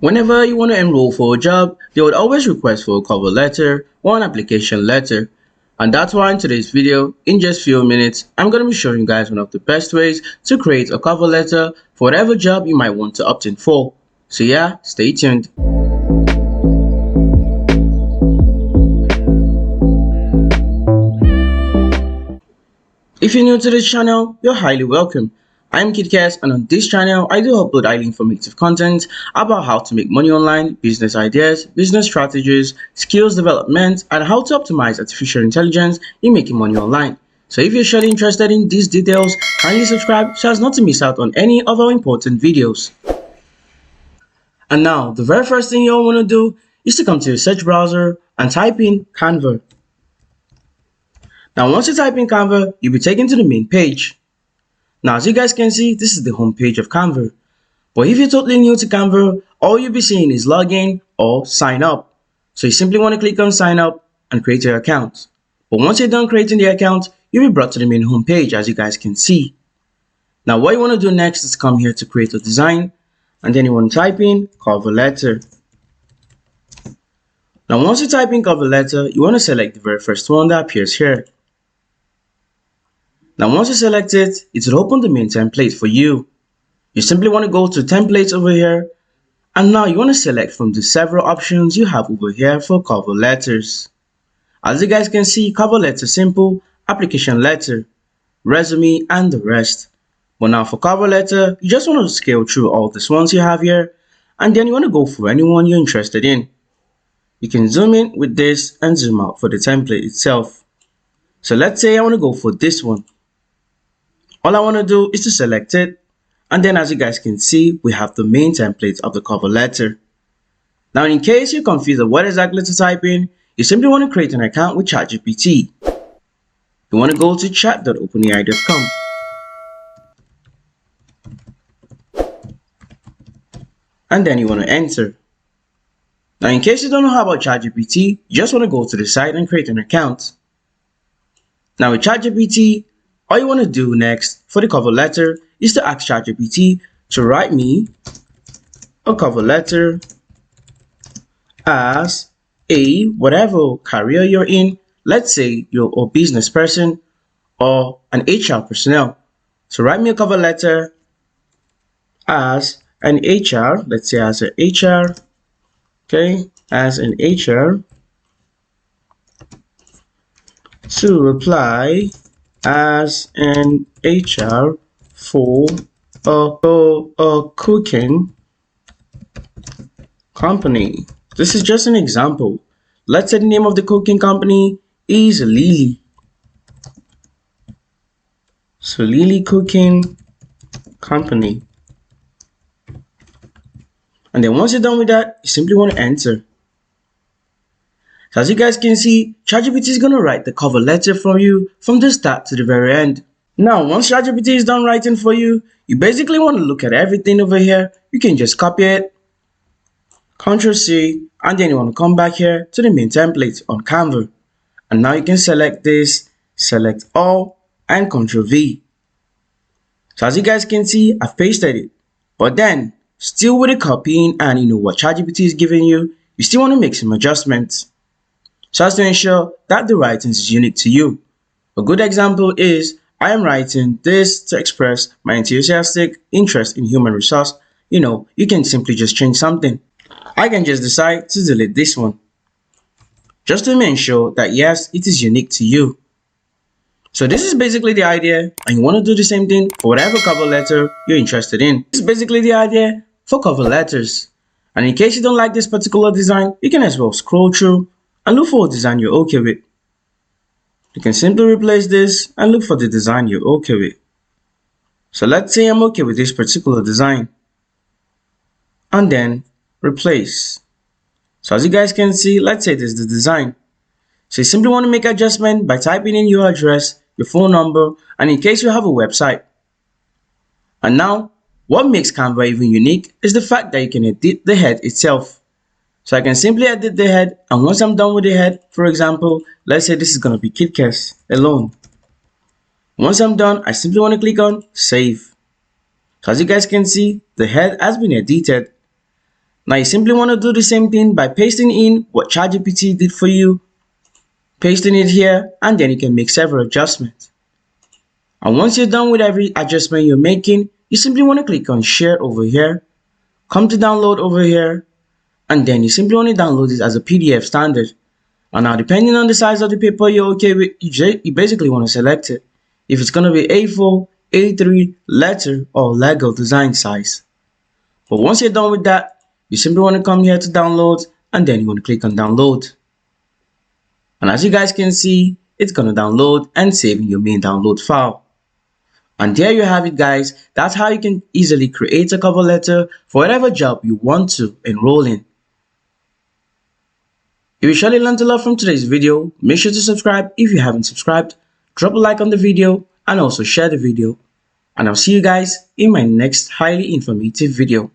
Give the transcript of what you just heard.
Whenever you want to enroll for a job, they would always request for a cover letter or an application letter. And that's why in today's video, in just few minutes, I'm going to be showing you guys one of the best ways to create a cover letter for whatever job you might want to opt in for. So yeah, stay tuned. If you're new to this channel, you're highly welcome. I'm KidCast, and on this channel, I do upload highly informative content about how to make money online, business ideas, business strategies, skills development, and how to optimize artificial intelligence in making money online. So if you're surely interested in these details, kindly subscribe so as not to miss out on any of our important videos. And now, the very first thing you'll want to do is to come to your search browser and type in Canva. Now once you type in Canva, you'll be taken to the main page. Now as you guys can see, this is the home page of Canva. But if you're totally new to Canva, all you'll be seeing is login or sign up. So you simply want to click on sign up and create your account. But once you're done creating the account, you'll be brought to the main home page as you guys can see. Now what you want to do next is come here to create a design, and then you want to type in cover letter. Now once you type in cover letter, you want to select the very first one that appears here. Now once you select it, it will open the main template for you. You simply want to go to templates over here, and now you want to select from the several options you have over here for cover letters. As you guys can see, cover letter simple, application letter, resume, and the rest. But now for cover letter, you just want to scale through all these ones you have here, and then you want to go for anyone you're interested in. You can zoom in with this and zoom out for the template itself. So let's say I want to go for this one. All I want to do is to select it, and then as you guys can see, we have the main template of the cover letter. Now in case you're confused of what exactly to type in, you simply want to create an account with ChatGPT. You want to go to chat.openai.com. And then you want to enter. Now in case you don't know how about ChatGPT, you just want to go to the site and create an account. Now with ChatGPT, all you want to do next for the cover letter is to ask ChatGPT to write me a cover letter as a whatever career you're in. Let's say you're a business person or an HR personnel. So write me a cover letter as an HR, let's say as an HR, okay, as an HR to reply as an HR for a cooking company. This is just an example. Let's say the name of the cooking company is Lily. So Lily Cooking Company. And then once you're done with that, you simply want to enter. So as you guys can see, ChatGPT is going to write the cover letter for you from the start to the very end. Now, once ChatGPT is done writing for you, you basically want to look at everything over here. You can just copy it, Ctrl C, and then you want to come back here to the main template on Canva. And now you can select this, select all, and Ctrl V. So as you guys can see, I've pasted it. But then, still with the copying and what ChatGPT is giving you, you still want to make some adjustments, so as to ensure that the writing is unique to you. A good example is, I am writing this to express my enthusiastic interest in human resource. You can simply just change something. I can just decide to delete this one, just to make sure that yes, it is unique to you. So this is basically the idea, and you want to do the same thing for whatever cover letter you're interested in. This is basically the idea for cover letters. And in case you don't like this particular design, you can as well scroll through and look for a design you're okay with. You can simply replace this and look for the design you're okay with. So let's say I'm okay with this particular design, and then replace. So as you guys can see, let's say this is the design. So you simply want to make adjustment by typing in your address, your phone number, and in case you have a website. And now, what makes Canva even unique is the fact that you can edit the head itself. So I can simply edit the head, and once I'm done with the head, for example, let's say this is going to be KidCast alone. Once I'm done, I simply want to click on Save. So as you guys can see, the head has been edited. Now you simply want to do the same thing by pasting in what ChatGPT did for you, pasting it here, and then you can make several adjustments. And once you're done with every adjustment you're making, you simply want to click on share over here, come to download over here, and then you simply want to download this as a PDF standard. And now depending on the size of the paper you're okay with, you basically want to select it. If it's going to be A4, A3, letter, or Lego design size. But once you're done with that, you simply want to come here to download, and then you want to click on download. And as you guys can see, it's going to download and save in your main download file. And there you have it, guys. That's how you can easily create a cover letter for whatever job you want to enroll in. If you surely learned a lot from today's video, make sure to subscribe if you haven't subscribed, drop a like on the video, and also share the video. And I'll see you guys in my next highly informative video.